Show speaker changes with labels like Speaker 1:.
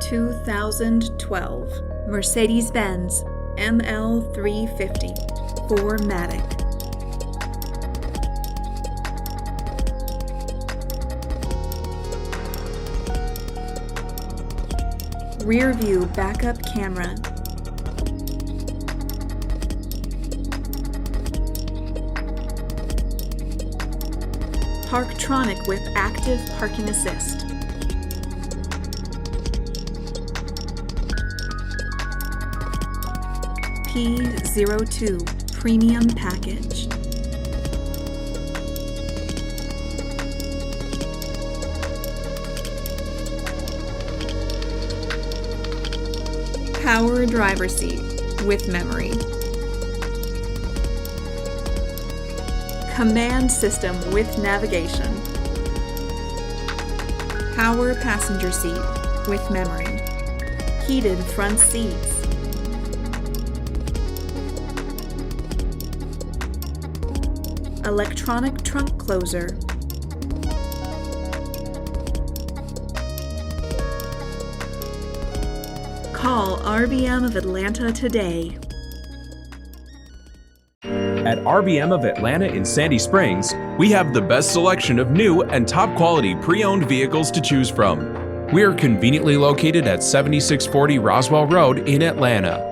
Speaker 1: 2012 Mercedes-Benz ML350 4MATIC. Rear view backup camera. PARKTRONIC with active parking assist. P02 premium package. Power driver seat with memory. Command system with navigation. Power passenger seat with memory. Heated front seats. Electronic trunk closer. Call RBM of Atlanta today.
Speaker 2: At RBM of Atlanta in Sandy Springs, we have the best selection of new and top quality pre-owned vehicles to choose from. We are conveniently located at 7640 Roswell Road in Atlanta.